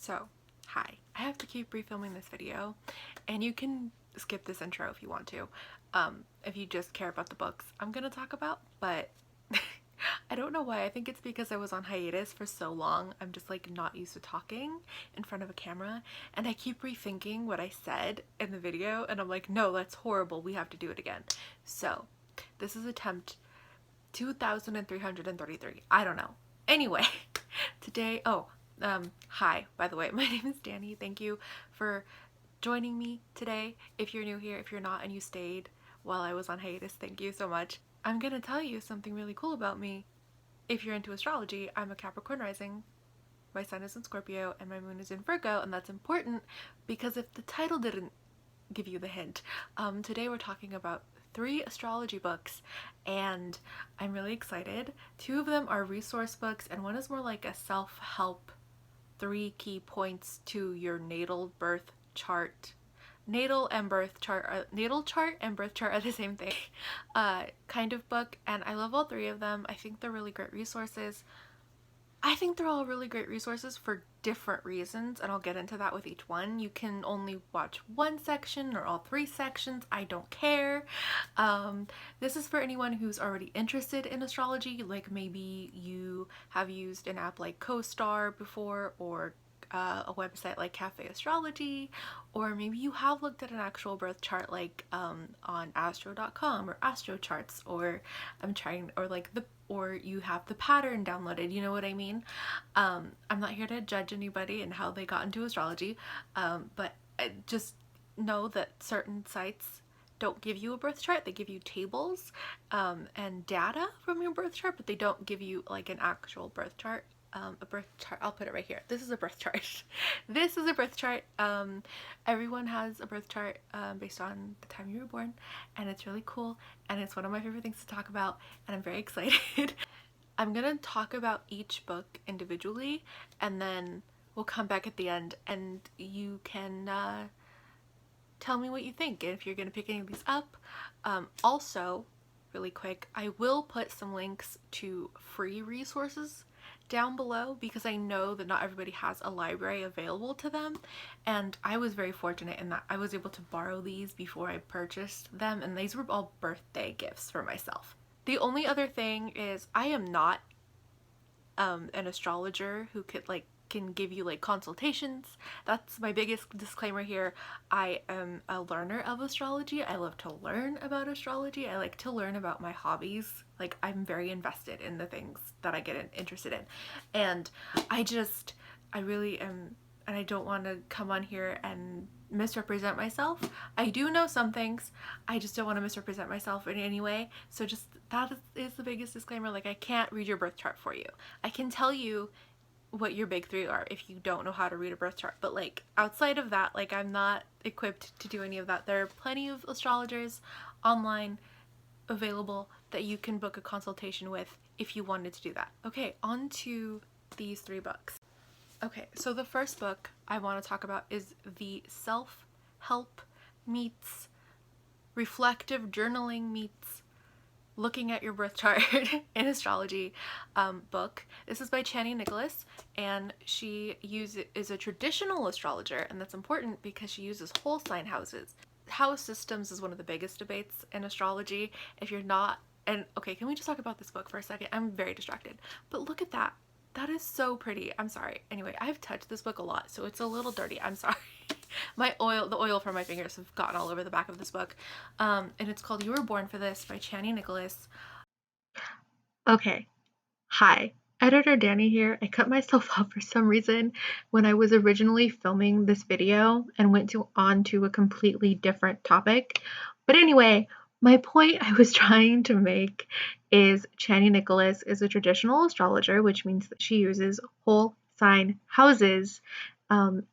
So, hi. I have to keep refilming this video, and you can skip this intro if you want to, if you just care about the books I'm gonna talk about, but I don't know why. I think it's because I was on hiatus for so long. I'm just like not used to talking in front of a camera, and I keep rethinking what I said in the video, and I'm like, no, that's horrible. We have to do it again. So, this is attempt 2333. I don't know. Anyway, today, hi, by the way, my name is Danny. Thank you for joining me today. If you're new here, if you're not and you stayed while I was on hiatus, thank you so much. I'm gonna tell you something really cool about me. If you're into astrology, I'm a Capricorn rising. My sun is in Scorpio and my moon is in Virgo, and that's important because if the title didn't give you the hint, today we're talking about 3 astrology books, and I'm really excited. 2 of them are resource books, and one is more like a self-help 3 key points to your natal birth chart. Natal chart and birth chart are the same thing, kind of book, and I love all 3 of them. I think they're really great resources. I think they're all really great resources for different reasons, and I'll get into that with each one. You can only watch one section or all 3 sections. I don't care. This is for anyone who's already interested in astrology, like maybe you have used an app like CoStar before, or a website like Cafe Astrology, or maybe you have looked at an actual birth chart like on astro.com or astrocharts, or or you have the pattern downloaded, you know what I mean? I'm not here to judge anybody and how they got into astrology, but just know that certain sites don't give you a birth chart. They give you tables and data from your birth chart, but they don't give you like an actual birth chart. A birth chart, I'll put it right here. This is a birth chart. This is a birth chart. Everyone has a birth chart based on the time you were born, and it's really cool, and it's one of my favorite things to talk about, and I'm very excited. I'm gonna talk about each book individually, and then we'll come back at the end and you can tell me what you think and if you're gonna pick any of these up. Also, really quick, I will put some links to free resources down below because I know that not everybody has a library available to them, and I was very fortunate in that I was able to borrow these before I purchased them, and these were all birthday gifts for myself. The only other thing is I am not an astrologer who can give you like consultations. That's my biggest disclaimer here. I am a learner of astrology. I love to learn about astrology. I like to learn about my hobbies. Like, I'm very invested in the things that I get interested in. And I really am, and I don't want to come on here and misrepresent myself. I do know some things. I just don't want to misrepresent myself in any way. So just that is the biggest disclaimer. Like, I can't read your birth chart for you. I can tell you what your big 3 are if you don't know how to read a birth chart, but like outside of that, like, I'm not equipped to do any of that. There are plenty of astrologers online available that you can book a consultation with if you wanted to do that. Okay, on to these 3 books. Okay, so the first book I want to talk about is the self-help meets reflective journaling meets looking at your birth chart in astrology book. This is by Chani, and she is a traditional astrologer, and that's important because she uses whole sign houses. House systems is one of the biggest debates in astrology. If you're not, and okay, can we just talk about this book for a second? I'm very distracted, but look at that. That is so pretty. I'm sorry. Anyway, I've touched this book a lot, so it's a little dirty. I'm sorry. The oil from my fingers have gotten all over the back of this book. And it's called You Were Born for This by Chani. Okay. Hi. Editor Danny here. I cut myself off for some reason when I was originally filming this video and went on to a completely different topic. But anyway, my point I was trying to make is Chani is a traditional astrologer, which means that she uses whole sign houses.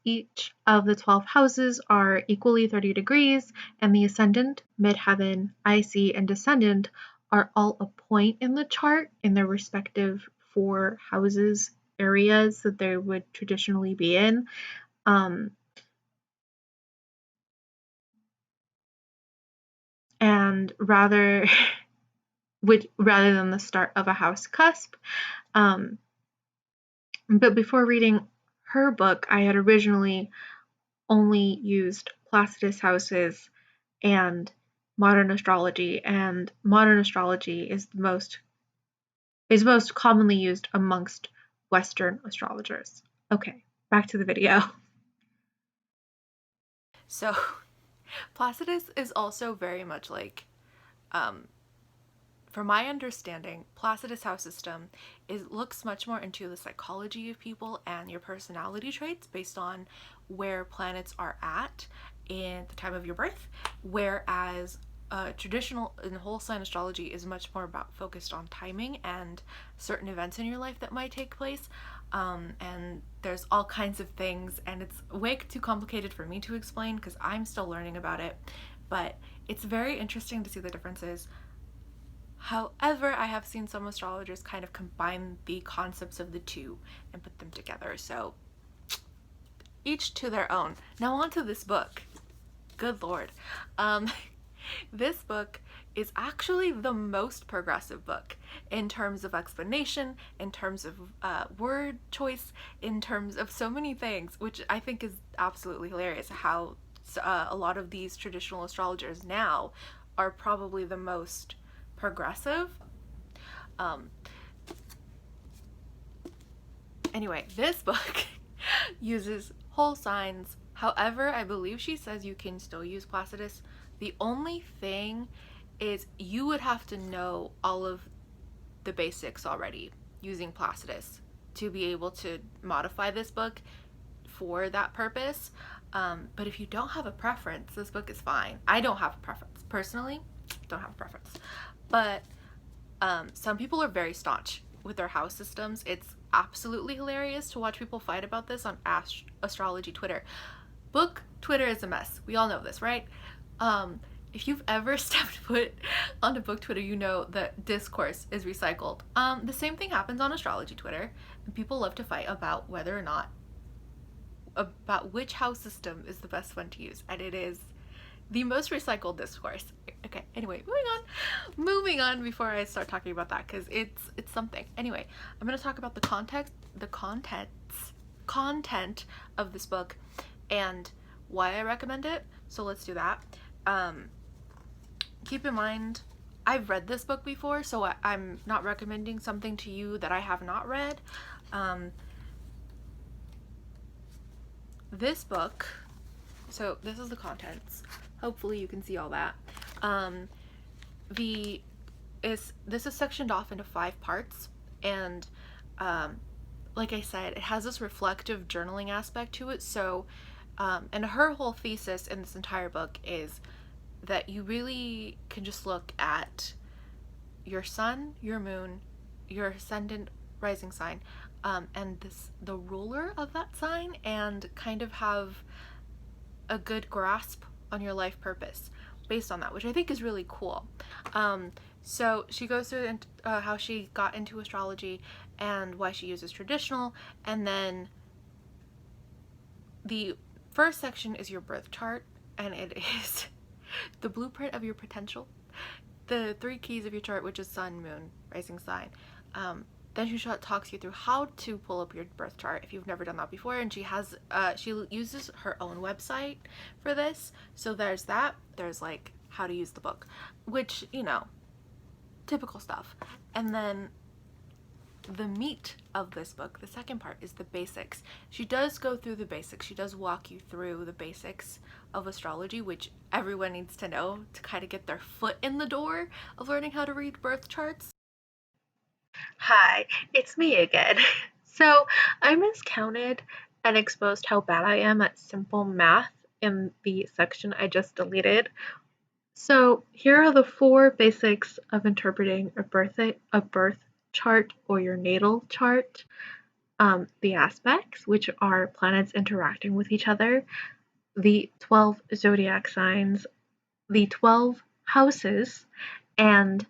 Each of the 12 houses are equally 30 degrees, and the ascendant, midheaven, IC, and descendant are all a point in the chart in their respective 4 houses areas that they would traditionally be in. And rather than the start of a house cusp. But before reading her book, I had originally only used Placidus houses and modern astrology, and modern astrology is most commonly used amongst Western astrologers. Okay, back to the video. So, Placidus is also very much like, um, from my understanding, Placidus house system looks much more into the psychology of people and your personality traits based on where planets are at in the time of your birth, whereas traditional and whole sign astrology is much more about focused on timing and certain events in your life that might take place. And there's all kinds of things, and it's way too complicated for me to explain because I'm still learning about it. But it's very interesting to see the differences. However, I have seen some astrologers kind of combine the concepts of the two and put them together. So each to their own. Now on to this book. Good Lord. Um, this book is actually the most progressive book in terms of explanation, in terms of word choice, in terms of so many things, which I think is absolutely hilarious how a lot of these traditional astrologers now are probably the most progressive. Um, anyway, this book uses whole signs. However, I believe she says you can still use Placidus. The only thing is you would have to know all of the basics already using Placidus to be able to modify this book for that purpose. But if you don't have a preference, this book is fine. I don't have a preference. Personally, don't have a preference. But some people are very staunch with their house systems. It's absolutely hilarious to watch people fight about this on astrology Twitter. Book Twitter is a mess. We all know this, right? If you've ever stepped foot onto book Twitter, you know that discourse is recycled. The same thing happens on astrology Twitter, and people love to fight about whether or not about which house system is the best one to use, and it is the most recycled discourse. Okay, anyway, moving on before I start talking about that, because it's something. Anyway, I'm going to talk about the content of this book and why I recommend it. So let's do that. Keep in mind, I've read this book before, so I'm not recommending something to you that I have not read. This book, so this is the contents. Hopefully you can see all that. This is sectioned off into 5 parts, and like I said, it has this reflective journaling aspect to it. So, and her whole thesis in this entire book is that you really can just look at your sun, your moon, your ascendant, rising sign, and the ruler of that sign, and kind of have a good grasp on your life purpose based on that, which I think is really cool. So she goes through how she got into astrology and why she uses traditional, and then the first section is your birth chart, and it is the blueprint of your potential, the 3 keys of your chart, which is sun, moon, rising sign. Then she talks you through how to pull up your birth chart if you've never done that before, and she uses her own website for this. So there's that. There's like how to use the book, which, you know, typical stuff. And then the meat of this book, the second part, is the basics. She does go through the basics. She does walk you through the basics of astrology, which everyone needs to know to kind of get their foot in the door of learning how to read birth charts. Hi, it's me again. So I miscounted and exposed how bad I am at simple math in the section I just deleted. So here are the 4 basics of interpreting a birth chart or your natal chart. The aspects, which are planets interacting with each other, the 12 zodiac signs, the 12 houses, and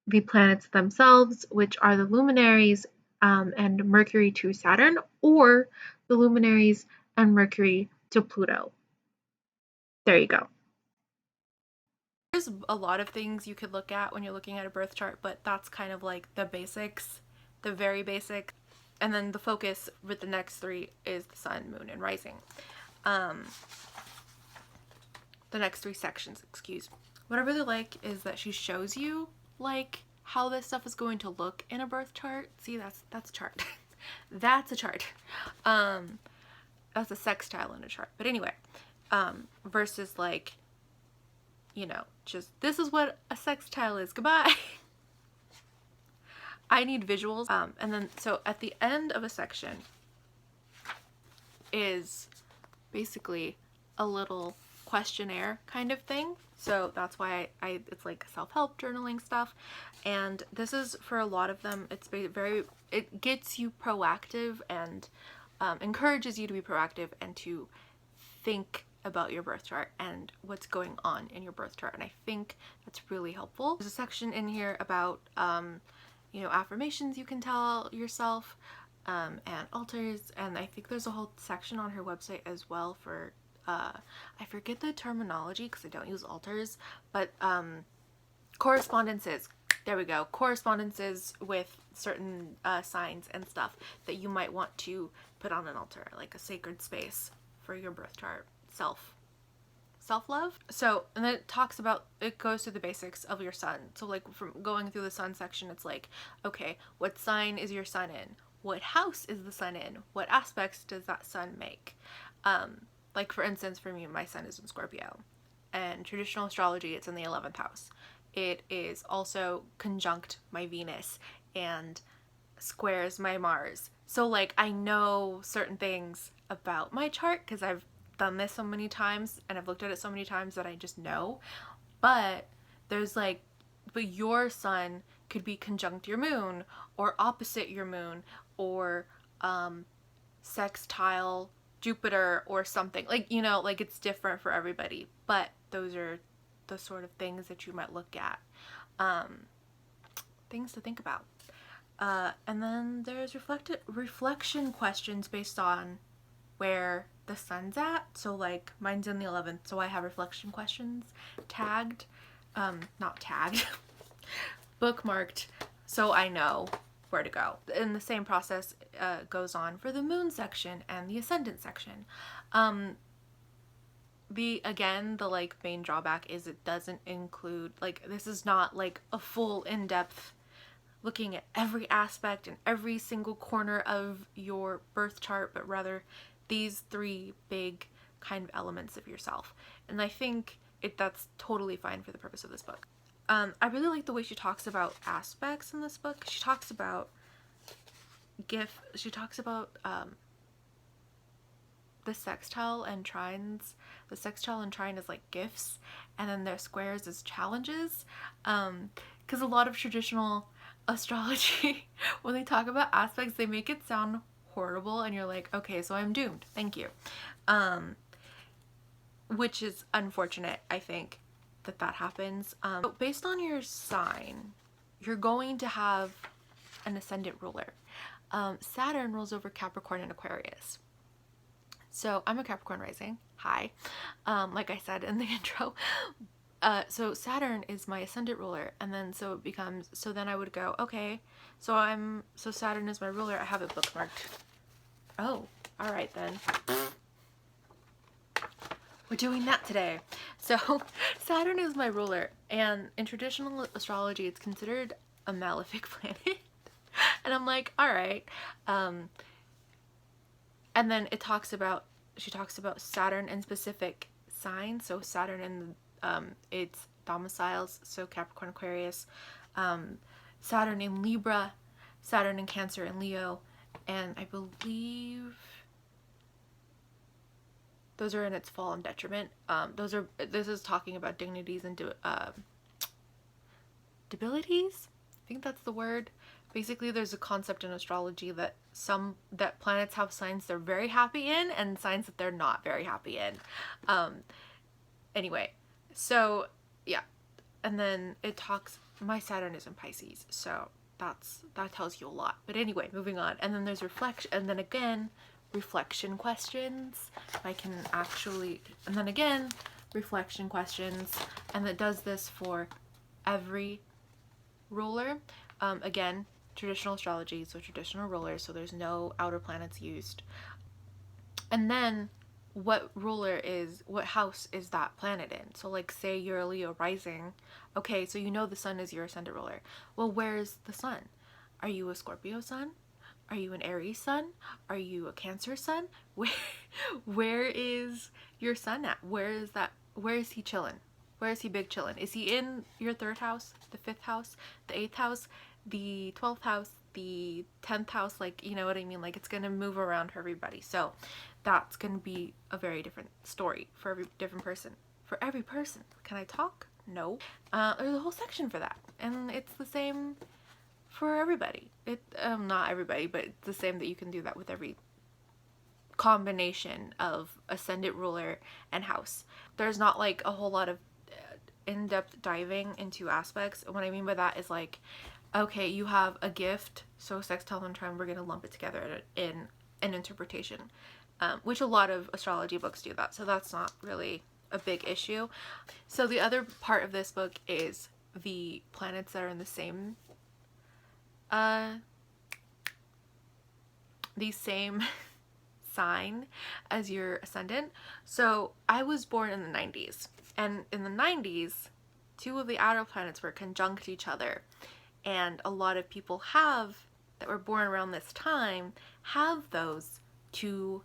the planets themselves, which are the luminaries and Mercury to Saturn, or the luminaries and Mercury to Pluto. There you go. There's a lot of things you could look at when you're looking at a birth chart, but that's kind of like the basics, the very basic. and then the focus with the next 3 is the sun, moon, and rising. The next 3 sections, excuse me. What I really like is that she shows you like how this stuff is going to look in a birth chart. See, that's a chart. That's a chart. That's a sextile in a chart. But anyway, versus like, you know, just this is what a sextile is. Goodbye. I need visuals. And then so at the end of a section is basically a little questionnaire kind of thing. So that's why it's like self-help journaling stuff. And this is for a lot of them, it's very, it gets you proactive and encourages you to be proactive and to think about your birth chart and what's going on in your birth chart. And I think that's really helpful. There's a section in here about, you know, affirmations you can tell yourself, and altars. And I think there's a whole section on her website as well for, I forget the terminology because I don't use altars, but correspondences. There we go. Correspondences with certain signs and stuff that you might want to put on an altar, like a sacred space for your birth chart. Self-love. So, and then it talks about, it goes through the basics of your sun. So like from going through the sun section, it's like, okay, what sign is your sun in? What house is the sun in? What aspects does that sun make? Like for instance, for me, my sun is in Scorpio, and traditional astrology, it's in the 11th house. It is also conjunct my Venus and squares my Mars. So like I know certain things about my chart because I've done this so many times and I've looked at it so many times that I just know. But there's like, but your sun could be conjunct your moon or opposite your moon or sextile Jupiter or something, like, you know, like it's different for everybody. But those are the sort of things that you might look at, things to think about. And then there's reflection questions based on where the sun's at. So like mine's in the 11th, so I have reflection questions tagged, not tagged, bookmarked, so I know where to go. And the same process goes on for the moon section and the ascendant section. Again, the like main drawback is it doesn't include, like, this is not like a full in-depth looking at every aspect and every single corner of your birth chart, but rather these 3 big kind of elements of yourself. And I think that's totally fine for the purpose of this book. I really like the way she talks about aspects in this book. She talks about she talks about the sextile and trines. The sextile and trine is like gifts, and then their squares is challenges. Because a lot of traditional astrology, when they talk about aspects, they make it sound horrible, and you're like, okay, so I'm doomed. Thank you. Which is unfortunate, I think, that happens. But based on your sign, you're going to have an ascendant ruler. Saturn rules over Capricorn and Aquarius. So I'm a Capricorn rising. Hi. Like I said in the intro. So Saturn is my ascendant ruler, and then so it becomes, so then I would go, okay, so Saturn is my ruler. I have it bookmarked. Oh, all right then. We're doing that today. So Saturn is my ruler, and in traditional astrology, it's considered a malefic planet. And I'm like, all right. And then she talks about Saturn in specific signs. So Saturn in its domiciles, so Capricorn, Aquarius, Saturn in Libra, Saturn in Cancer and Leo, and I believe those are in its fall and detriment. This is talking about dignities and debilities. I think that's the word. Basically, there's a concept in astrology that planets have signs they're very happy in and signs that they're not very happy in. Anyway, so yeah, and then it talks. My Saturn is in Pisces, so that tells you a lot. But anyway, moving on. And then there's reflection, and then again, reflection questions. I can actually, and then again, reflection questions, and it does this for every ruler. Again, traditional astrology, so traditional rulers, so there's no outer planets used. And then what house is that planet in? So like say you're a Leo rising, okay, so you know the sun is your ascendant ruler. Well, where's the sun? Are you a Scorpio sun? Are you an Aries sun? Are you a Cancer sun? Where is your sun at? Where is he chilling? Where is he big chilling? Is he in your 3rd house, the 5th house, the 8th house, the 12th house, the 10th house? Like, you know what I mean? Like, it's going to move around for everybody. So that's going to be a very different story for every different person. For every person. Can I talk? No. There's a whole section for that. And it's the same for everybody. Not everybody, but it's the same that you can do that with every combination of ascendant ruler and house. There's not like a whole lot of in-depth diving into aspects. What I mean by that is like, okay, you have a gift, so sextile and trine, we're going to lump it together in an interpretation, which a lot of astrology books do that, so that's not really a big issue. So the other part of this book is the planets that are in the same sign as your ascendant. So I was born in the 90s, and in the 90s 2 of the outer planets were conjunct each other, and a lot of people that were born around this time have those 2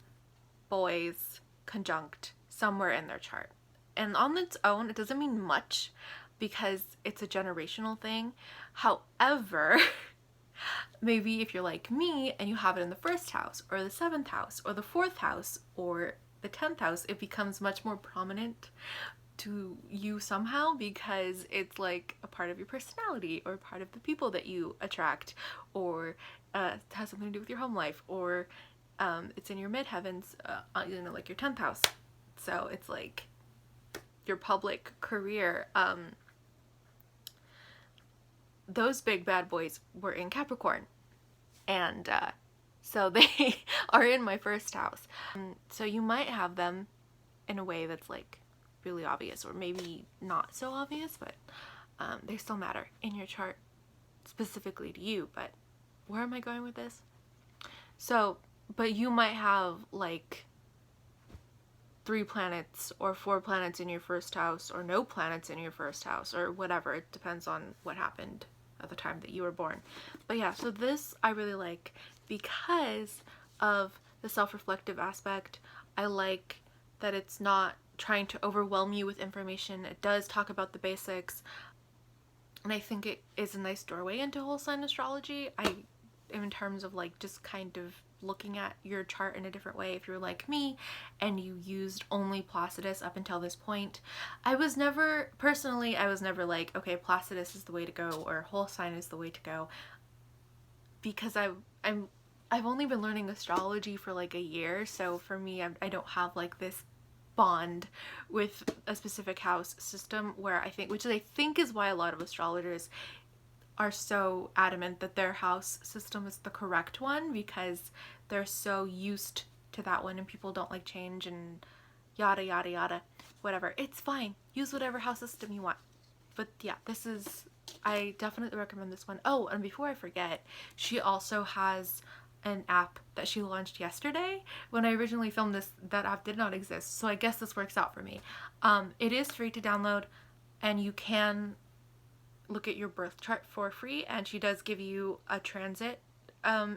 boys conjunct somewhere in their chart. And on its own, it doesn't mean much because it's a generational thing. However, maybe if you're like me and you have it in the 1st house or the 7th house or the 4th house or the 10th house, it becomes much more prominent to you somehow because it's like a part of your personality or part of the people that you attract, or has something to do with your home life, or it's in your midheavens, like your 10th house. So it's like your public career. Those big bad boys were in Capricorn, and so they are in my 1st house. So you might have them in a way that's like really obvious, or maybe not so obvious, but they still matter in your chart specifically to you. But where am I going with this? So, but you might have like 3 planets or 4 planets in your 1st house, or no planets in your 1st house, or whatever. It depends on what happened at the time that you were born. But yeah, so this I really like because of the self-reflective aspect. I like that it's not trying to overwhelm you with information. It does talk about the basics, and I think it is a nice doorway into whole sign astrology. In terms of like just kind of looking at your chart in a different way. If you're like me and you used only Placidus up until this point, I was never like, okay, Placidus is the way to go or whole sign is the way to go, because I've only been learning astrology for like a year. So for me, I don't have like this bond with a specific house system which I think is why a lot of astrologers are so adamant that their house system is the correct one, because they're so used to that one and people don't like change and yada yada yada. Whatever, it's fine, use whatever house system you want. But yeah, I definitely recommend this one. Oh, and before I forget, she also has an app that she launched yesterday. When I originally filmed this, that app did not exist, so I guess this works out for me. It is free to download, and you can look at your birth chart for free, and she does give you a transit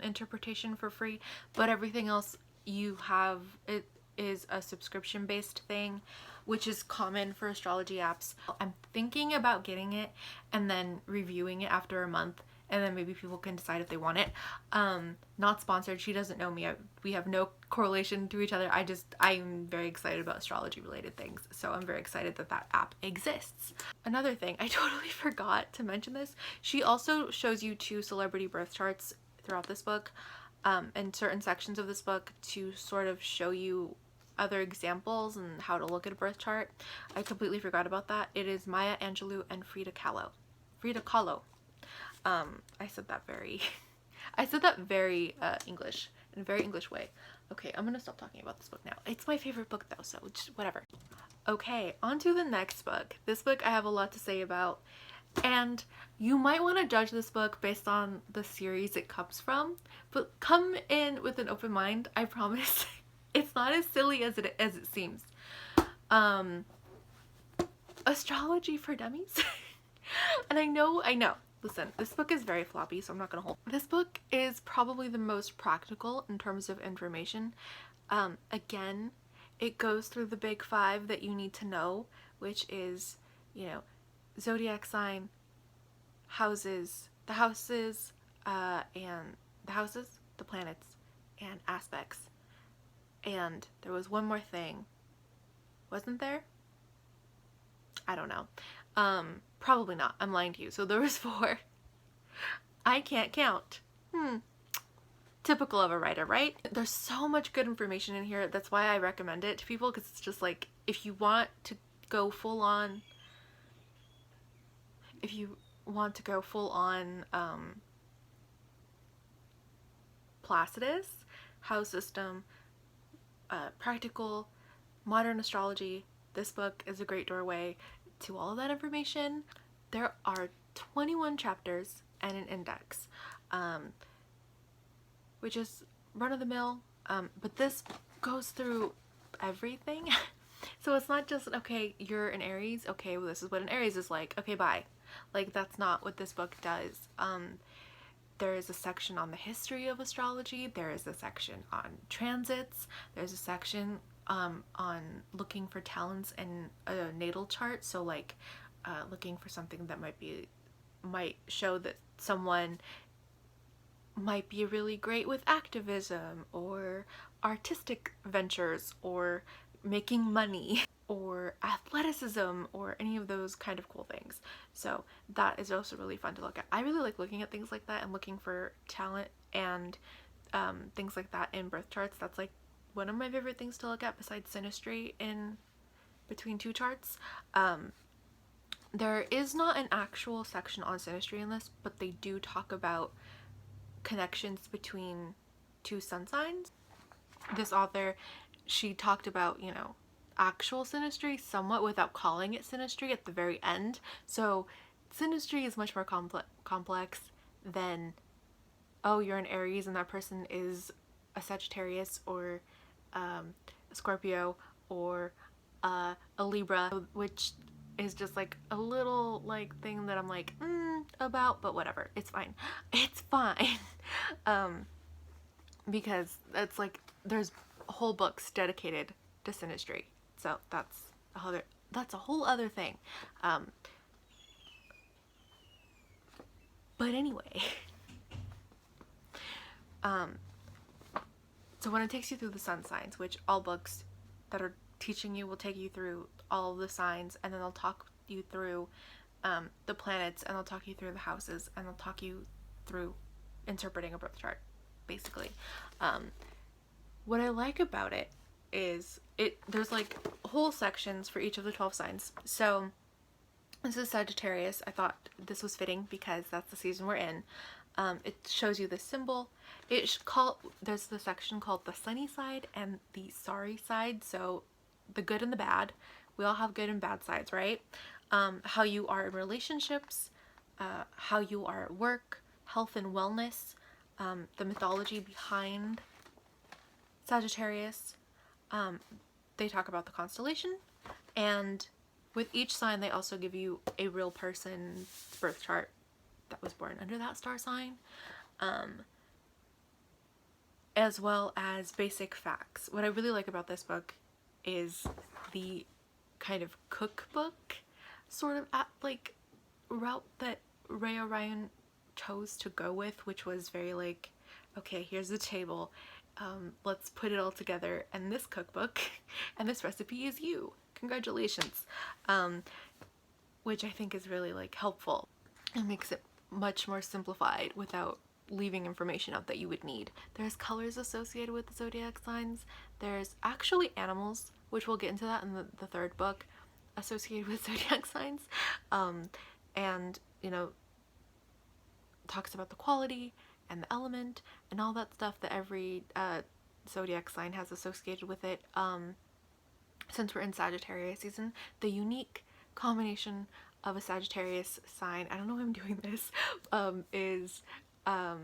interpretation for free, but everything else it is a subscription based thing, which is common for astrology apps. I'm thinking about getting it and then reviewing it after a month, and then maybe people can decide if they want it. Not sponsored. She doesn't know me. We have no correlation to each other. I'm very excited about astrology related things, so I'm very excited that app exists. Another thing, I totally forgot to mention this. She also shows you 2 celebrity birth charts throughout this book, and certain sections of this book to sort of show you other examples and how to look at a birth chart. I completely forgot about that. It is Maya Angelou and Frida Kahlo. I said that very very English, in a very English way. Okay, I'm gonna stop talking about this book now. It's my favorite book though, so just whatever. Okay, on to the next book. This book I have a lot to say about, And you might want to judge this book based on the series it comes from, but come in with an open mind. I promise. It's not as silly as it seems. Um, Astrology for Dummies. And I know. Listen, this book is very floppy, so I'm not gonna hold. This book is probably the most practical in terms of information. Again, it goes through the big five that you need to know, which is, you know, zodiac sign, houses, the houses, and the houses, the planets, and aspects. And there was one more thing, wasn't there? I don't know. Probably not. I'm lying to you. So there was four. I can't count. Typical of a writer, right? There's so much good information in here. That's why I recommend it to people, because it's just like, if you want to go full on, Placidus, house system, practical, modern astrology, this book is a great doorway to all of that information. There are 21 chapters and an index, which is run of the mill, but this goes through everything. So it's not just, okay, you're an Aries, okay, well, this is what an Aries is like, okay, bye. Like, that's not what this book does. There is a section on the history of astrology, there is a section on transits, there's a section on looking for talents in a natal chart, so like looking for something that might show that someone might be really great with activism or artistic ventures or making money or athleticism or any of those kind of cool things. So that is also really fun to look at. I really like looking at things like that and looking for talent and things like that in birth charts. That's like one of my favorite things to look at besides synastry in between two charts. There is not an actual section on synastry in this, but they do talk about connections between two sun signs. This author, she talked about, actual synastry somewhat without calling it synastry at the very end. So synastry is much more complex than, oh, you're an Aries and that person is a Sagittarius or a Scorpio or a Libra, which is just like a little like thing that I'm like about, but whatever, it's fine. It's fine. Because it's like there's whole books dedicated to synastry, so that's a whole other thing. But anyway, so when it takes you through the sun signs, which all books that are teaching you will take you through all of the signs, and then they'll talk you through the planets, and they'll talk you through the houses, and they'll talk you through interpreting a birth chart, basically. What I like about it is there's like whole sections for each of the 12 signs. So this is Sagittarius. I thought this was fitting because that's the season we're in. It shows you the symbol. There's the section called the sunny side and the sorry side. So the good and the bad. We all have good and bad sides, right? How you are in relationships, how you are at work, health and wellness, the mythology behind Sagittarius. They talk about the constellation, and with each sign they also give you a real person's birth chart that was born under that star sign, as well as basic facts. What I really like about this book is the kind of cookbook sort of route that Orion chose to go with, which was very like, okay, here's the table, let's put it all together, and this cookbook and this recipe is you. Congratulations. Which I think is really like helpful. It makes it much more simplified without leaving information out that you would need. There's colors associated with the zodiac signs. There's actually animals, which we'll get into that in the third book, associated with zodiac signs. And talks about the quality and the element and all that stuff that every zodiac sign has associated with it. Since we're in Sagittarius season, the unique combination of a Sagittarius sign, I don't know why I'm doing this, is that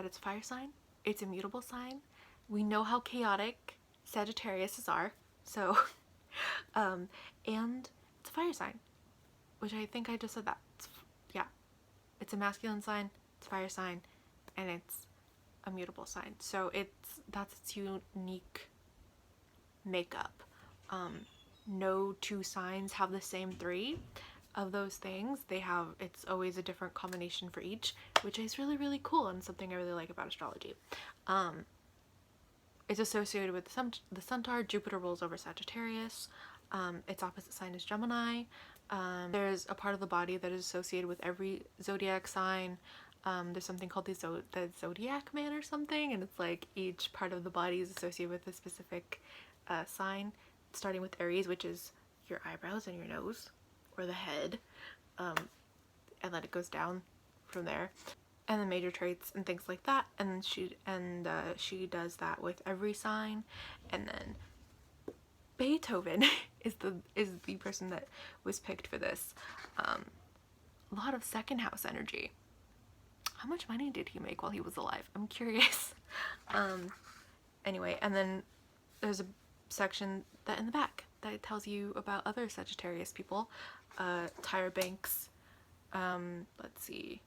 it's a fire sign. It's a mutable sign. We know how chaotic Sagittarius are, so and it's a fire sign, which I think I just said that. Yeah, it's a masculine sign, it's a fire sign, and it's a mutable sign. So that's its unique makeup. No two signs have the same three of those things. It's always a different combination for each, which is really, really cool and something I really like about astrology. It's associated with the centaur. Jupiter rules over Sagittarius. Its opposite sign is Gemini. There's a part of the body that is associated with every zodiac sign. There's something called the zodiac man or something, and it's like each part of the body is associated with a specific sign, starting with Aries, which is your eyebrows and your nose, or the head, and then it goes down from there, and the major traits and things like that. And she does that with every sign. And then Beethoven is the person that was picked for this. A lot of second house energy. How much money did he make while he was alive? I'm curious. Anyway, and then there's a section that in the back that tells you about other Sagittarius people. Tyra Banks. Let's see.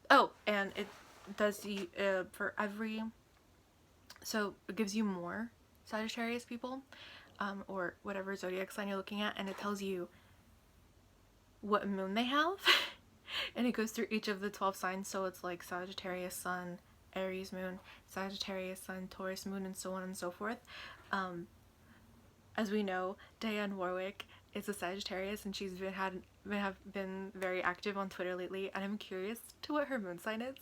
Oh, and it does the for every. So it gives you more Sagittarius people, or whatever zodiac sign you're looking at, and it tells you what moon they have. And it goes through each of the 12 signs. So it's like Sagittarius sun, Aries moon, Sagittarius sun, Taurus moon, and so on and so forth. As we know, Diane Warwick is a Sagittarius, and she's been very active on Twitter lately, and I'm curious to what her moon sign is.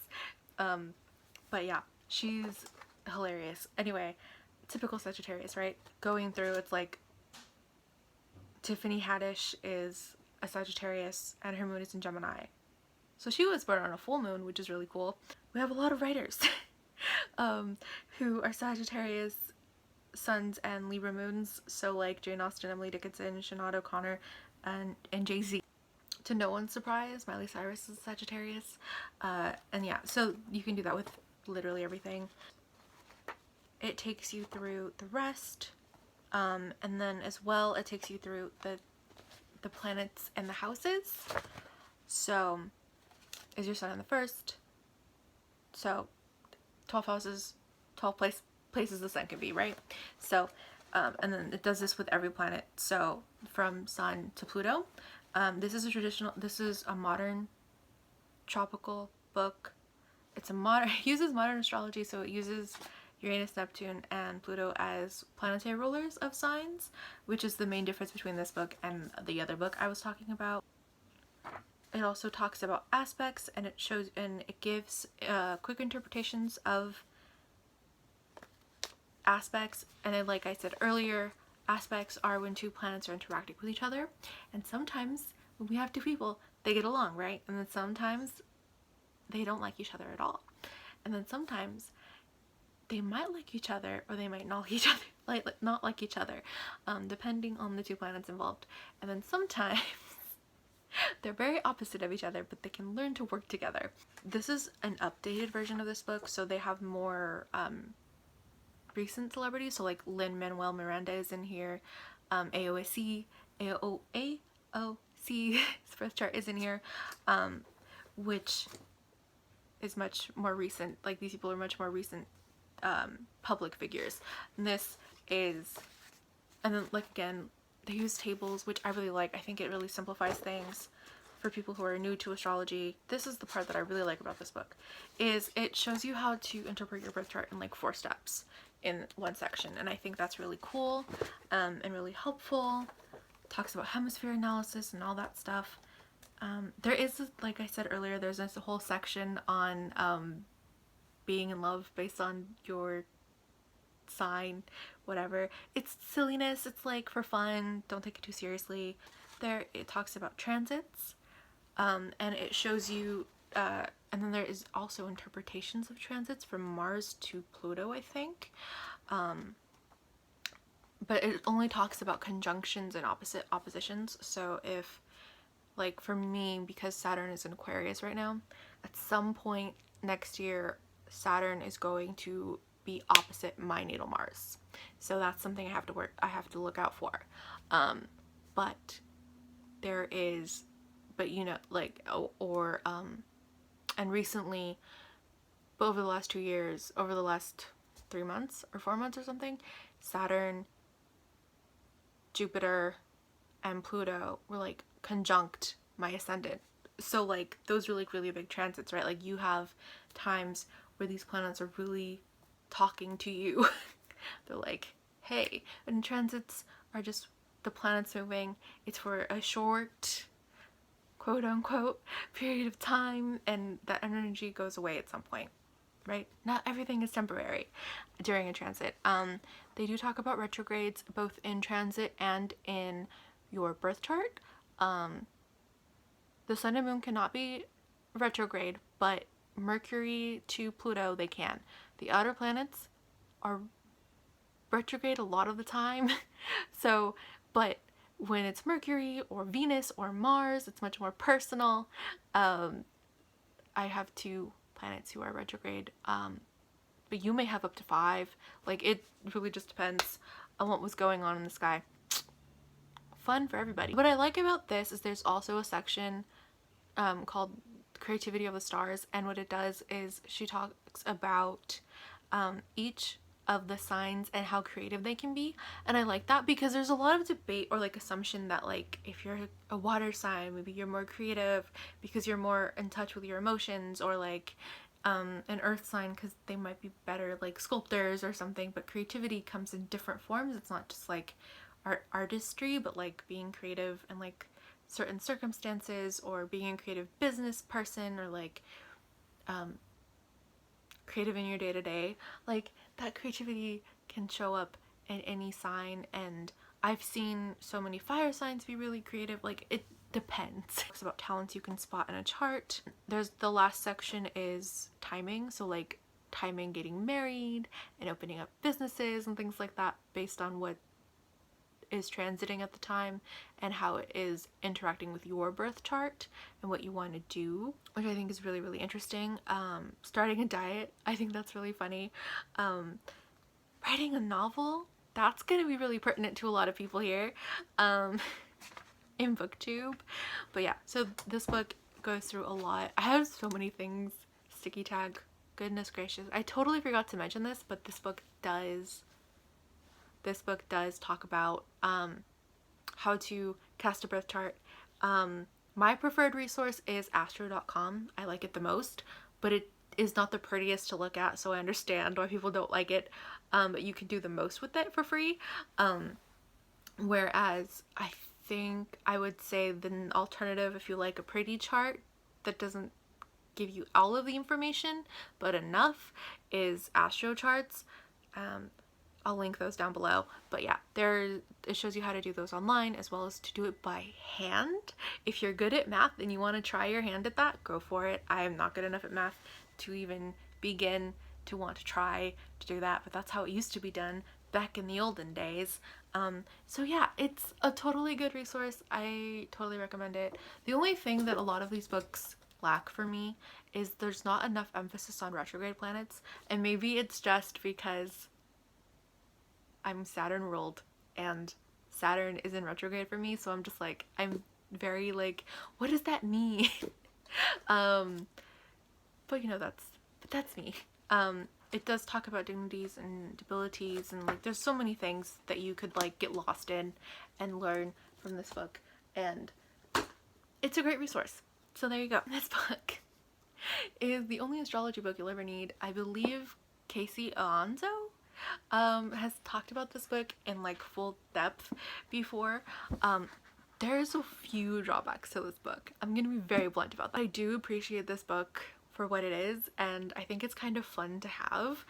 But yeah, she's hilarious. Anyway, typical Sagittarius, right? Going through, it's like Tiffany Haddish is a Sagittarius, and her moon is in Gemini. So she was born on a full moon, which is really cool. We have a lot of writers who are Sagittarius suns and Libra moons. So like Jane Austen, Emily Dickinson, Sinead O'Connor, and Jay-Z. To no one's surprise, Miley Cyrus is a Sagittarius. And yeah, so you can do that with literally everything. It takes you through the rest. And then as well, it takes you through the planets and the houses. So is your sun in the first? So 12 houses, 12 places the sun can be, right? So and then it does this with every planet. So from Sun to Pluto. This is a modern tropical book. It uses modern astrology, so it uses Uranus, Neptune, and Pluto as planetary rulers of signs, which is the main difference between this book and the other book I was talking about. It also talks about aspects, and it gives quick interpretations of aspects. And then, like I said earlier, aspects are when two planets are interacting with each other, and sometimes when we have two people, they get along, right? And then sometimes they don't like each other at all, and then sometimes they might like each other, or they might not like each other, not like each other, depending on the two planets involved. And then sometimes they're very opposite of each other, but they can learn to work together. This is an updated version of this book, so they have more recent celebrities. So like Lin-Manuel Miranda is in here, AOC, his birth chart is in here, which is much more recent. Like, these people are much more recent public figures. And this is, and then like again, they use tables, which I really like. I think it really simplifies things for people who are new to astrology. This is the part that I really like about this book, is it shows you how to interpret your birth chart in like 4 steps in one section, and I think that's really cool and really helpful. Talks about hemisphere analysis and all that stuff. There is, like I said earlier, there's this whole section on being in love based on your sign, whatever. It's silliness, it's like for fun, don't take it too seriously. There it talks about transits, and it shows you and then there is also interpretations of transits from Mars to Pluto, I think. but it only talks about conjunctions and oppositions. So if, like for me, because Saturn is in Aquarius right now, at some point next year Saturn is going to be opposite my natal Mars. So that's something I have to look out for. But there is, but you know, like, and recently, but over the last 2 years, over the last 3 months or 4 months or something, Saturn, Jupiter, and Pluto were like conjunct my ascendant. So like those are like really big transits, right? Like you have times where these planets are really talking to you. They're like, hey, and transits are just the planets moving. It's for a short, quote unquote, period of time, and that energy goes away at some point, right? Not everything is temporary during a transit. They do talk about retrogrades both in transit and in your birth chart. The sun and moon cannot be retrograde, but Mercury to Pluto, they can. The outer planets are retrograde a lot of the time. So, but when it's Mercury or Venus or Mars, it's much more personal. I have 2 planets who are retrograde, but you may have up to 5. Like, it really just depends on what was going on in the sky. Fun for everybody. What I like about this is there's also a section called Creativity of the Stars, and what it does is she talks about each of the signs and how creative they can be. And I like that because there's a lot of debate or like assumption that like if you're a water sign, maybe you're more creative because you're more in touch with your emotions, or like an earth sign because they might be better like sculptors or something. But creativity comes in different forms. It's not just like artistry, but like being creative and like certain circumstances, or being a creative business person, or like creative in your day-to-day. Like that creativity can show up in any sign, and I've seen so many fire signs be really creative. Like it depends. It's about talents you can spot in a chart. There's the last section is timing, so like timing getting married and opening up businesses and things like that based on what is transiting at the time and how it is interacting with your birth chart and what you want to do, which I think is really interesting. Starting a diet, I think that's really funny. Writing a novel, that's gonna be really pertinent to a lot of people here in booktube. But yeah, so this book goes through a lot. I have so many things. Sticky tag, goodness gracious, I totally forgot to mention this, but this book does talk about how to cast a birth chart. My preferred resource is astro.com. I like it the most, but it is not the prettiest to look at, so I understand why people don't like it. But you can do the most with it for free. Whereas I think I would say the alternative, if you like a pretty chart that doesn't give you all of the information but enough, is Astro Charts. I'll link those down below. But yeah, it shows you how to do those online as well as to do it by hand. If you're good at math and you want to try your hand at that, go for it. I am not good enough at math to even begin to want to try to do that, but that's how it used to be done back in the olden days. So yeah, it's a totally good resource. I totally recommend it. The only thing that a lot of these books lack for me is there's not enough emphasis on retrograde planets, and maybe it's just because I'm Saturn ruled and Saturn is in retrograde for me, so I'm just like, I'm very like, what does that mean? But you know, that's me. It does talk about dignities and abilities, and like there's so many things that you could like get lost in and learn from this book, and it's a great resource. So there you go. This book is the only astrology book you'll ever need. I believe Casey Alonso has talked about this book in like full depth before. There's a few drawbacks to this book. I'm gonna be very blunt about that. I do appreciate this book for what it is, and I think it's kind of fun to have.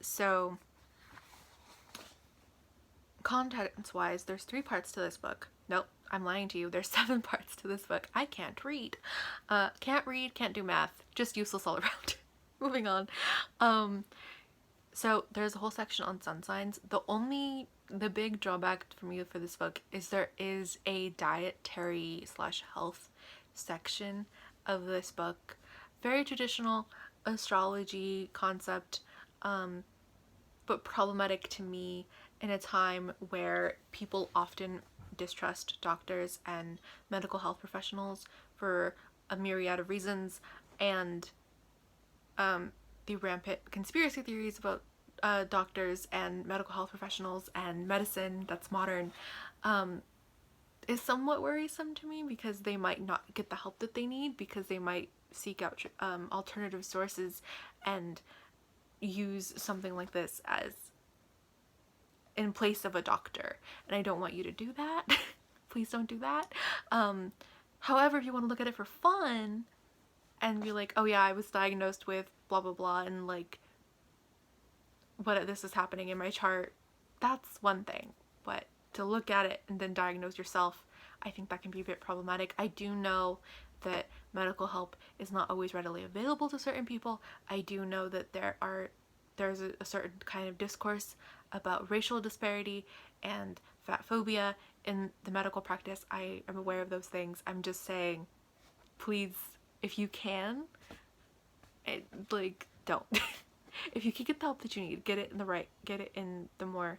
So contents wise, there's 3 parts to this book. Nope, I'm lying to you. There's 7 parts to this book. I can't read. Can't read, can't do math. Just useless all around. Moving on. So there's a whole section on sun signs. The big drawback for me for this book is there is a dietary slash health section of this book. Very traditional astrology concept, but problematic to me in a time where people often distrust doctors and medical health professionals for a myriad of reasons, and the rampant conspiracy theories about doctors and medical health professionals and medicine that's modern is somewhat worrisome to me, because they might not get the help that they need, because they might seek out alternative sources and use something like this as in place of a doctor. And I don't want you to do that. Please don't do that. However, if you want to look at it for fun and be like, oh yeah, I was diagnosed with blah blah blah, and like what this is happening in my chart, that's one thing. But to look at it and then diagnose yourself, I think that can be a bit problematic. I do know that medical help is not always readily available to certain people. I do know that there's a certain kind of discourse about racial disparity and fat phobia in the medical practice. I am aware of those things. I'm just saying, please, if you can, don't. If you can get the help that you need, get it in the more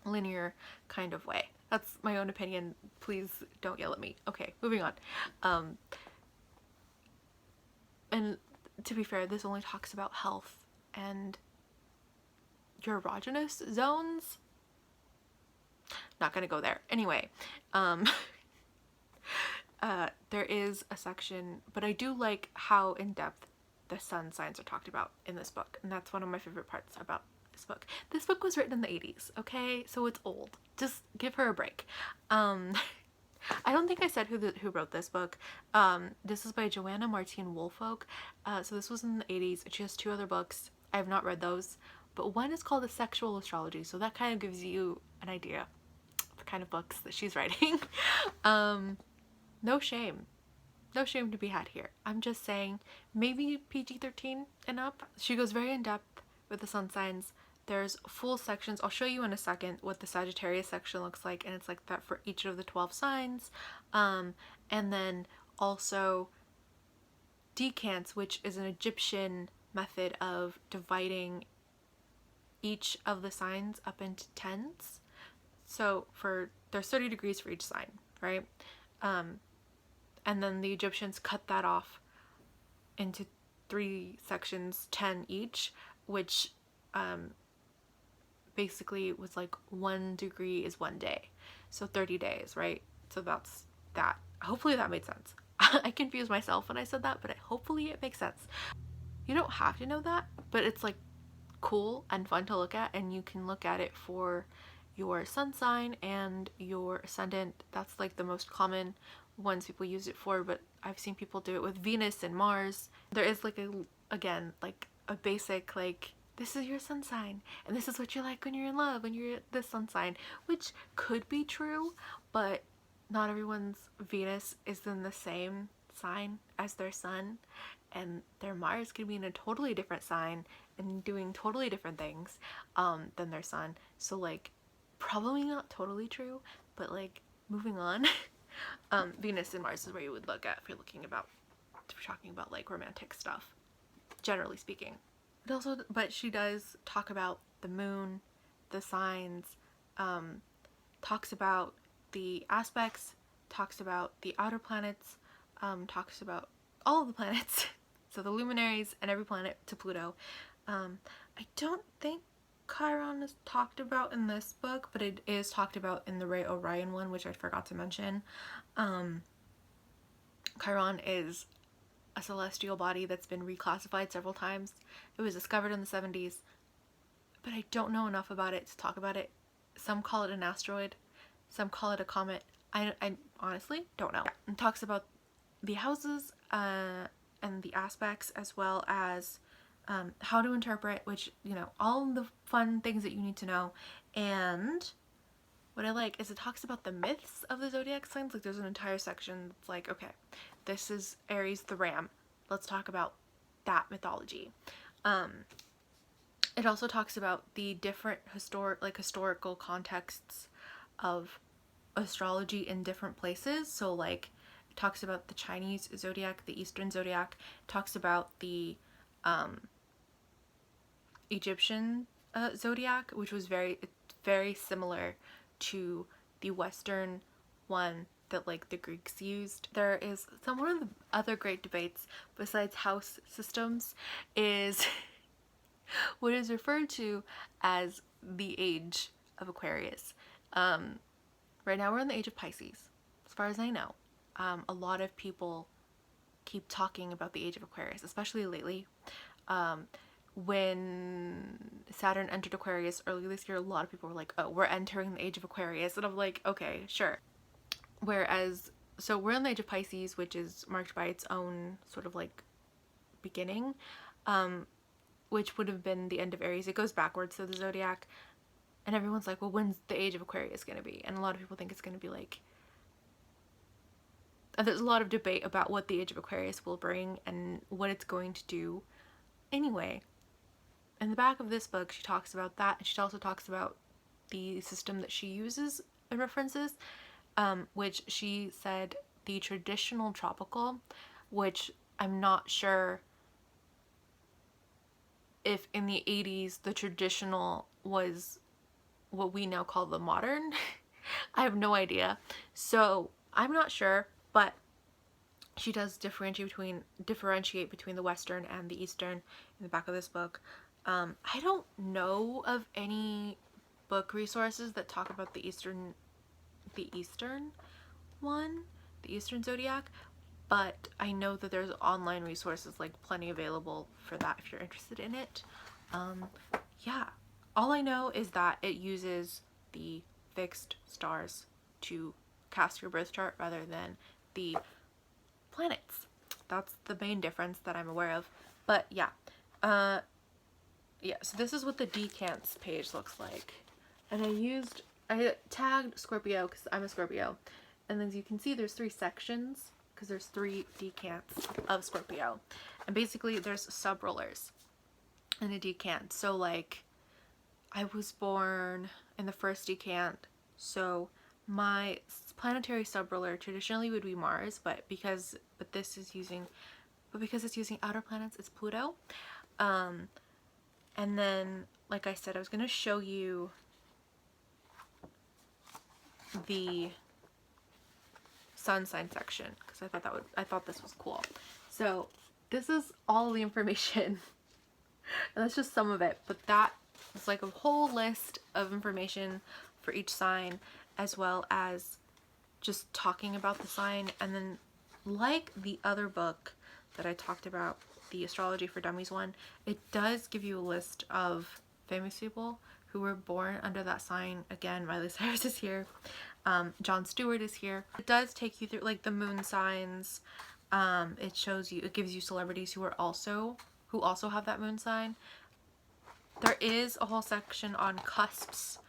linear kind of way. That's my own opinion. Please don't yell at me. Okay, moving on. And to be fair, this only talks about health and your erogenous zones. Not gonna go there. Anyway, there is a section, but I do like how in depth the sun signs are talked about in this book, and that's one of my favorite parts about this book. This book was written in the 80s, okay? So it's old. Just give her a break. I don't think I said who wrote this book. This is by Joanna, Martine, Woolfolk. So this was in the 80s. She has 2 other books. I have not read those, but one is called A Sexual Astrology, so that kind of gives you an idea of the kind of books that she's writing. No shame. No shame to be had here. I'm just saying, maybe PG-13 and up. She goes very in depth with the sun signs. There's full sections. I'll show you in a second what the Sagittarius section looks like, and it's like that for each of the 12 signs. And then also decants, which is an Egyptian method of dividing each of the signs up into tens. So there's 30 degrees for each sign, right? And then the Egyptians cut that off into 3 sections, 10 each, which basically was like 1 degree is 1 day. So 30 days, right? So that's that. Hopefully that made sense. I confused myself when I said that, but hopefully it makes sense. You don't have to know that, but it's like cool and fun to look at, and you can look at it for your sun sign and your ascendant. That's like the most common ones people use it for, but I've seen people do it with Venus and Mars. There is like a basic like, this is your sun sign and this is what you're like when you're in love, when you're this sun sign, which could be true, but not everyone's Venus is in the same sign as their sun, and their Mars could be in a totally different sign and doing totally different things than their sun. So like, probably not totally true, but like, moving on. Venus and Mars is where you would look at if you're talking about like romantic stuff, generally speaking. But she does talk about the moon, the signs, talks about the aspects, talks about the outer planets, talks about all of the planets, so the luminaries and every planet to Pluto. I don't think Chiron is talked about in this book, but it is talked about in the Ray Orion one, which I forgot to mention. Chiron is a celestial body that's been reclassified several times. It was discovered in the 70s, but I don't know enough about it to talk about it. Some call it an asteroid, some call it a comet. I honestly don't know. It talks about the houses and the aspects, as well as how to interpret, which, you know, all the fun things that you need to know. And what I like is it talks about the myths of the zodiac signs. Like, there's an entire section that's like, okay, this is Aries the ram. Let's talk about that mythology. It also talks about the different historical contexts of astrology in different places. So like it talks about the Chinese zodiac, the Eastern zodiac, it talks about the Egyptian zodiac, which was very similar to the Western one that like the Greeks used. There is one of the other great debates besides house systems is what is referred to as the age of Aquarius. Right now we're in the age of Pisces, as far as I know. A lot of people keep talking about the age of Aquarius, especially lately. When Saturn entered Aquarius earlier this year, a lot of people were like, oh, we're entering the age of Aquarius. And I'm like, okay, sure. Whereas, so we're in the age of Pisces, which is marked by its own sort of like beginning, which would have been the end of Aries. It goes backwards to the zodiac. And everyone's like, well, when's the age of Aquarius going to be? And a lot of people think it's going to be like, there's a lot of debate about what the age of Aquarius will bring and what it's going to do. Anyway, in the back of this book, she talks about that, and she also talks about the system that she uses and references, which she said the traditional tropical, which I'm not sure if in the 80s the traditional was what we now call the modern. I have no idea. So I'm not sure, but she does differentiate between the Western and the Eastern in the back of this book. I don't know of any book resources that talk about the Eastern one, the Eastern zodiac, but I know that there's online resources like plenty available for that if you're interested in it. Yeah, all I know is that it uses the fixed stars to cast your birth chart rather than the planets. That's the main difference that I'm aware of. But yeah, so this is what the decants page looks like. And I tagged Scorpio because I'm a Scorpio. And as you can see, there's 3 sections because there's 3 decants of Scorpio. And basically there's sub-rulers in a decant. So like I was born in the first decant, so my planetary sub-ruler traditionally would be Mars, but because it's using outer planets, it's Pluto. And then, like I said, I was going to show you the sun sign section because I thought this was cool. So this is all the information, and that's just some of it, but that is like a whole list of information for each sign, as well as just talking about the sign. And then, like the other book that I talked about, the Astrology for Dummies one, it does give you a list of famous people who were born under that sign. Again, Miley Cyrus is here. Jon Stewart is here. It does take you through like the moon signs. It gives you celebrities who also have that moon sign. There is a whole section on cusps.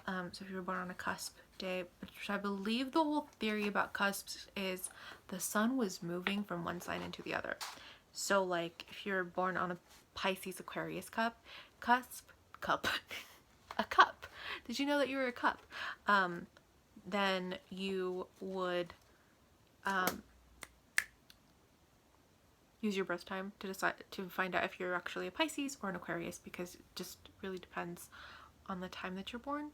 So if you were born on a cusp day, which I believe the whole theory about cusps is the sun was moving from one sign into the other. So like if you're born on a Pisces Aquarius a cup. Did you know that you were a cup? Then you would use your birth time to decide to find out if you're actually a Pisces or an Aquarius, because it just really depends on the time that you're born,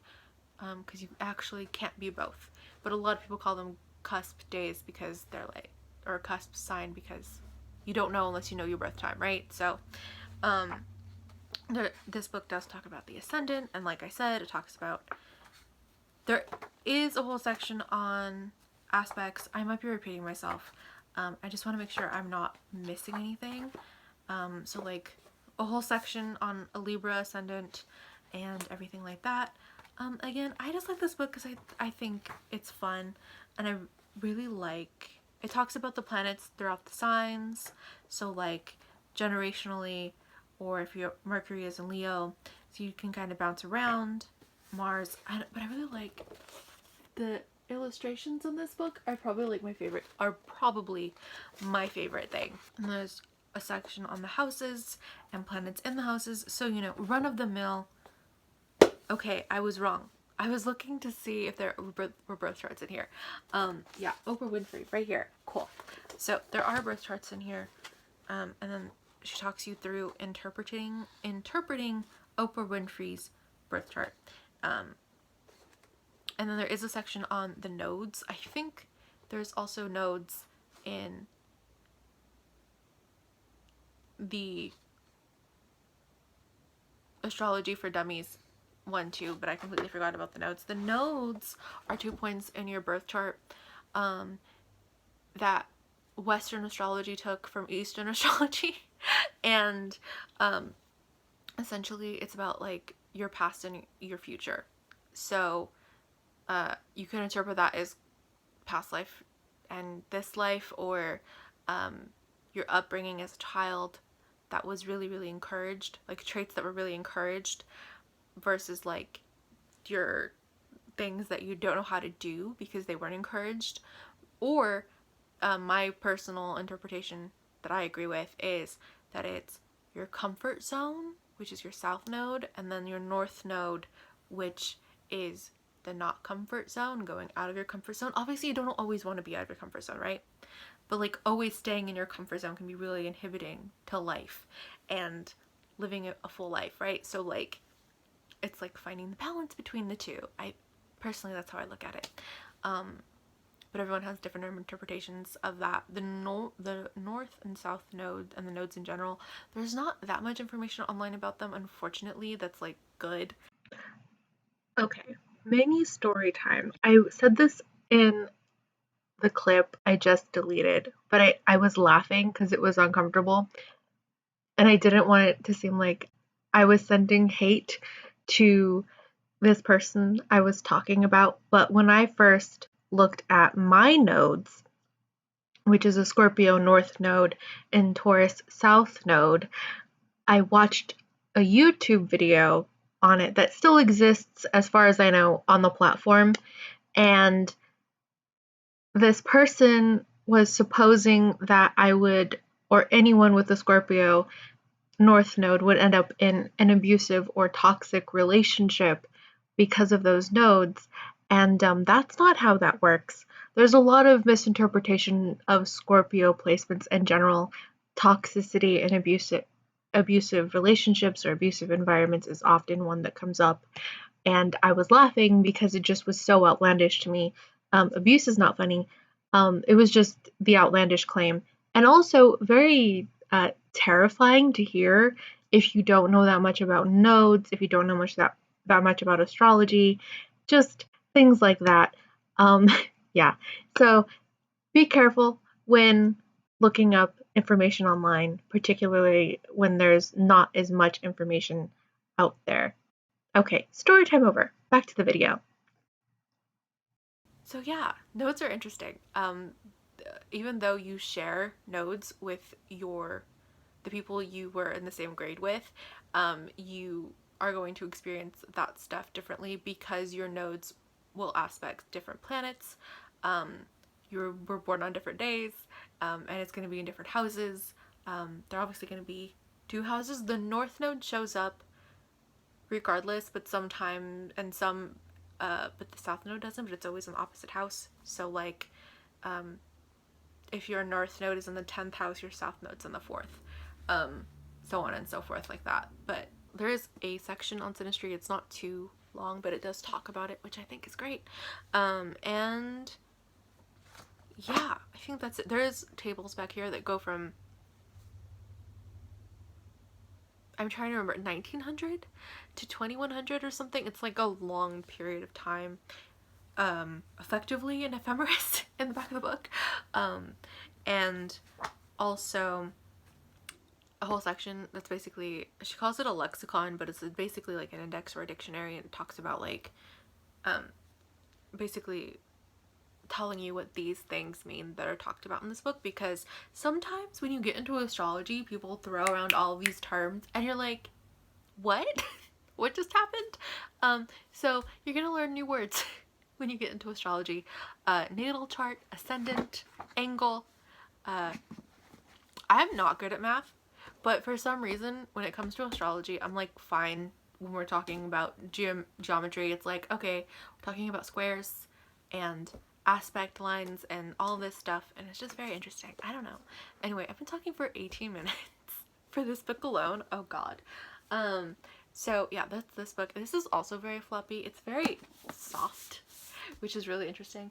because you actually can't be both. But a lot of people call them cusp days because they're like, or a cusp sign, because you don't know unless you know your birth time, right? So this book does talk about the ascendant, and like I said, it talks about, there is a whole section on aspects. I might be repeating myself. I just want to make sure I'm not missing anything. So like a whole section on a Libra ascendant and everything like that. Again, I just like this book because I think it's fun, and I really like, it talks about the planets throughout the signs. So like generationally, or if your Mercury is in Leo, so you can kind of bounce around. Mars, but I really like the illustrations in this book are probably my favorite thing. And there's a section on the houses and planets in the houses. So, you know, run of the mill. Okay, I was wrong. I was looking to see if there were birth charts in here. Yeah, Oprah Winfrey, right here. Cool. So there are birth charts in here. And then she talks you through interpreting Oprah Winfrey's birth chart. And then there is a section on the nodes. I think there's also nodes in the Astrology for Dummies 1, 2, but I completely forgot about the nodes. The nodes are 2 points in your birth chart that Western astrology took from Eastern astrology. And essentially it's about like your past and your future. So you can interpret that as past life and this life, or your upbringing as a child that was really, really encouraged, like traits that were really encouraged, versus like your things that you don't know how to do because they weren't encouraged. Or my personal interpretation that I agree with is that it's your comfort zone, which is your south node, and then your north node, which is the not comfort zone, going out of your comfort zone. Obviously, you don't always want to be out of your comfort zone, right? But like always staying in your comfort zone can be really inhibiting to life and living a full life, right? So like it's like finding the balance between the two. I personally, that's how I look at it. But everyone has different interpretations of that. The north and south node and the nodes in general, there's not that much information online about them, unfortunately, that's like good. Okay, mini story time. I said this in the clip I just deleted, but I was laughing because it was uncomfortable. And I didn't want it to seem like I was sending hate to this person I was talking about. But when I first looked at my nodes, which is a Scorpio North node and Taurus South node, I watched a YouTube video on it that still exists, as far as I know, on the platform. And this person was supposing that I would, or anyone with a Scorpio North node would end up in an abusive or toxic relationship because of those nodes. And that's not how that works. There's a lot of misinterpretation of Scorpio placements in general. Toxicity and abusive relationships or abusive environments is often one that comes up. And I was laughing because it just was so outlandish to me. Abuse is not funny. It was just the outlandish claim. And also very terrifying to hear if you don't know that much about nodes, if you don't know that much about astrology, just things like that. Yeah. So be careful when looking up information online, particularly when there's not as much information out there. Okay, story time over. Back to the video. So yeah, nodes are interesting. Even though you share nodes with the people you were in the same grade with, you are going to experience that stuff differently because your nodes will aspect different planets. You were born on different days, and it's going to be in different houses. They're obviously going to be 2 houses. The north node shows up regardless, but sometimes, and some, but the south node doesn't, but it's always in the opposite house. So like, if your north node is in the 10th house, your south node's in the 4th, so on and so forth like that. But there is a section on synastry. It's not too long, but it does talk about it, which I think is great. And yeah, I think that's it. There's tables back here that go from, I'm trying to remember, 1900 to 2100 or something. It's like a long period of time, effectively an ephemeris in the back of the book. And also a whole section that's basically, she calls it a lexicon, but it's basically like an index or a dictionary, and it talks about like basically telling you what these things mean that are talked about in this book, because sometimes when you get into astrology, people throw around all these terms and you're like, what? What just happened? So you're gonna learn new words when you get into astrology. Natal chart, ascendant, angle, I'm not good at math, but for some reason, when it comes to astrology, I'm like fine when we're talking about geometry. It's like, okay, we're talking about squares and aspect lines and all this stuff, and it's just very interesting. I don't know. Anyway, I've been talking for 18 minutes for this book alone. Oh god. So yeah, that's this book. This is also very floppy. It's very soft, which is really interesting.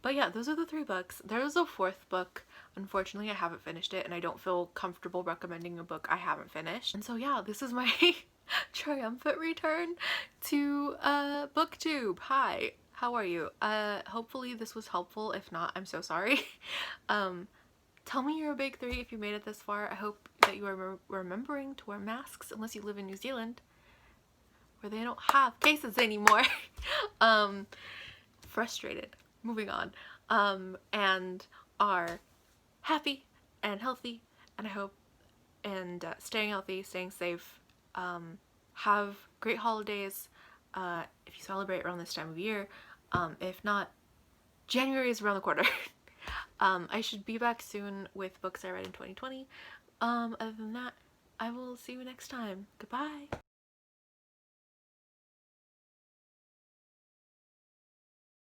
But yeah, those are the 3 books. There's a 4th book. Unfortunately, I haven't finished it, and I don't feel comfortable recommending a book I haven't finished. And so yeah, this is my triumphant return to BookTube. Hi, how are you? Hopefully this was helpful. If not, I'm so sorry. Tell me your big 3 if you made it this far. I hope that you are remembering to wear masks unless you live in New Zealand, where they don't have cases anymore. Frustrated. Moving on. And are happy and healthy, and I hope, and staying healthy, staying safe. Have great holidays if you celebrate around this time of year. If not, January is around the corner. I should be back soon with books I read in 2020. Other than that, I will see you next time. Goodbye.